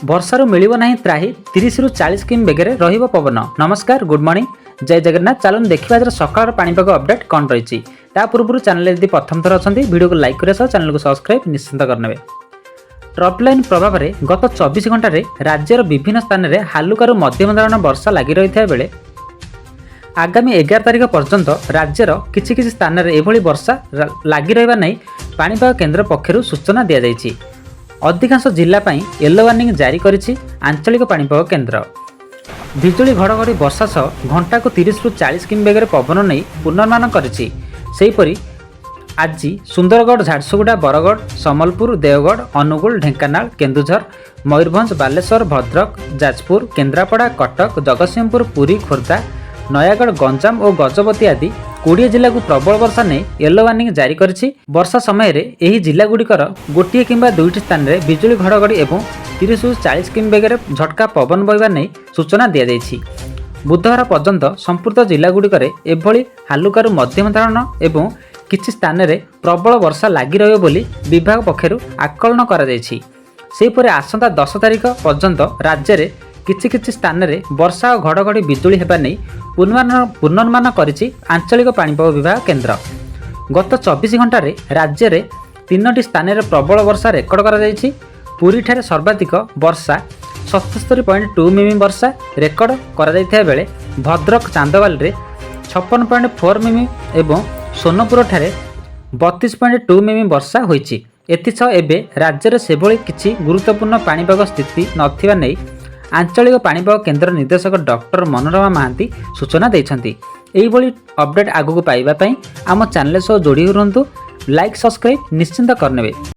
वर्षारू मिलिବ ନାହିଁ ତ୍ରାହି 30 ରୁ 40 କିମି ବେଗରେ ରହିବ ପବନ। ନମସ୍କାର, ଗୁଡ୍ ମର୍ଣ୍ଣିଂ, ଜୟ ଜଗନ୍ନାଥ। ଚାଲନ୍ତୁ ଦେଖିବା ଆଜିର ସକାଳର ପାଣିପାଗ ଅପଡେଟ୍ କ'ଣ ରହିଛି। ତା ପୂର୍ବରୁ ଚ୍ୟାନେଲରେ ଯଦି ପ୍ରଥମ ଥର ଅଛନ୍ତି ଭିଡ଼ିଓକୁ ଲାଇକ୍ କରିବା ସହ ଚ୍ୟାନେଲକୁ ସବସ୍କ୍ରାଇବ୍ ନିଶ୍ଚିତ କରିନେବେ। ଟ୍ରପ୍ ଲାଇନ୍ ପ୍ରଭାବରେ ଗତ 24 ଘଣ୍ଟାରେ ରାଜ୍ୟର ବିଭିନ୍ନ ସ୍ଥାନରେ ହାଲୁକାରୁ ମଧ୍ୟମ ଧରଣର ବର୍ଷା ଲାଗି ରହିଥିବା ବେଳେ ଆଗାମୀ 11 ତାରିଖ ପର୍ଯ୍ୟନ୍ତ ରାଜ୍ୟର କିଛି କିଛି ସ୍ଥାନରେ ଏଭଳି ବର୍ଷା ଲାଗି ରହିବା ନେଇ ପାଣିପାଗ କେନ୍ଦ୍ର ପକ୍ଷରୁ ସୂଚନା ଦିଆଯାଇଛି। ଅଧିକାଂଶ ଜିଲ୍ଲା ପାଇଁ ୟେଲୋ ୱାର୍ଣ୍ଣିଂ ଜାରି କରିଛି ଆଞ୍ଚଳିକ ପାଣିପାଗ କେନ୍ଦ୍ର। ବିଜୁଳି ଘଡ଼ଘଡ଼ି ବର୍ଷା ସହ ଘଣ୍ଟାକୁ 30 ରୁ 40 କିମି ବେଗରେ ପବନ ନେଇ ପୂର୍ବାନୁମାନ କରିଛି। ସେହିପରି ଆଜି ସୁନ୍ଦରଗଡ଼, ଝାରସୁଗୁଡ଼ା, ବରଗଡ଼, ସମ୍ବଲପୁର, ଦେଓଗଡ଼, ଅନୁଗୁଳ, ଢେଙ୍କାନାଳ, କେନ୍ଦୁଝର, ମୟୂରଭଞ୍ଜ, ବାଲେଶ୍ୱର, ଭଦ୍ରକ, ଯାଜପୁର, କେନ୍ଦ୍ରାପଡ଼ା, କଟକ, ଜଗତସିଂହପୁର, ପୁରୀ, ଖୋର୍ଦ୍ଧା, ନୟାଗଡ଼, ଗଞ୍ଜାମ ଓ ଗଜପତି ଆଦି 20 ଜିଲ୍ଲାକୁ ପ୍ରବଳ ବର୍ଷା ନେଇ ୟେଲୋ ୱାର୍ଣ୍ଣିଂ ଜାରି କରିଛି। ବର୍ଷା ସମୟରେ ଏହି ଜିଲ୍ଲାଗୁଡ଼ିକର ଗୋଟିଏ କିମ୍ବା ଦୁଇଟି ସ୍ଥାନରେ ବିଜୁଳି ଘଡ଼ଘଡ଼ି ଏବଂ 30 ରୁ 40 କିମି ବେଗରେ ଝଟକା ପବନ ବହିବା ନେଇ ସୂଚନା ଦିଆଯାଇଛି। ବୁଧବାର ପର୍ଯ୍ୟନ୍ତ ସମ୍ପୃକ୍ତ ଜିଲ୍ଲାଗୁଡ଼ିକରେ ଏଭଳି ହାଲୁକାରୁ ମଧ୍ୟମ ଧରଣ ଏବଂ କିଛି ସ୍ଥାନରେ ପ୍ରବଳ ବର୍ଷା ଲାଗି ରହିବ ବୋଲି ବିଭାଗ ପକ୍ଷରୁ ଆକଳନ କରାଯାଇଛି। ସେହିପରି ଆସନ୍ତା 10 ତାରିଖ ପର୍ଯ୍ୟନ୍ତ ରାଜ୍ୟରେ କିଛି କିଛି ସ୍ଥାନରେ ବର୍ଷା ଓ ଘଡ଼ଘଡ଼ି ବିଜୁଳି ହେବା ନେଇ ପୂର୍ବାନୁମାନ କରିଛି ଆଞ୍ଚଳିକ ପାଣିପାଗ ବିଭାଗ କେନ୍ଦ୍ର। ଗତ 24 ଘଣ୍ଟାରେ ରାଜ୍ୟରେ 3ଟି ସ୍ଥାନରେ ପ୍ରବଳ ବର୍ଷା ରେକର୍ଡ କରାଯାଇଛି। ପୁରୀଠାରେ ସର୍ବାଧିକ ବର୍ଷା 77.2 ମିମି ବର୍ଷା ରେକର୍ଡ କରାଯାଇଥିବା ବେଳେ ଭଦ୍ରକ ଚାନ୍ଦବାଲିରେ 56.4 ମିମି ଏବଂ ସୋନପୁରଠାରେ 32.2 ମିମି ବର୍ଷା ହୋଇଛି। ଏଥିସହ ଏବେ ରାଜ୍ୟରେ ସେଭଳି କିଛି ଗୁରୁତ୍ୱପୂର୍ଣ୍ଣ ପାଣିପାଗ ସ୍ଥିତି ନଥିବା ନେଇ ଆଞ୍ଚଳିକ ପାଣିପାଗ କେନ୍ଦ୍ର ନିର୍ଦ୍ଦେଶକ ଡକ୍ଟର ମନୋରମା ମହାନ୍ତି ସୂଚନା ଦେଇଛନ୍ତି। ଏହିଭଳି ଅପଡେଟ୍ ଆଗକୁ ପାଇବା ପାଇଁ ଆମ ଚ୍ୟାନେଲ ସହ ଯୋଡ଼ି ରୁହନ୍ତୁ। ଲାଇକ୍ ସବସ୍କ୍ରାଇବ୍ ନିଶ୍ଚିନ୍ତ କରିନେବେ।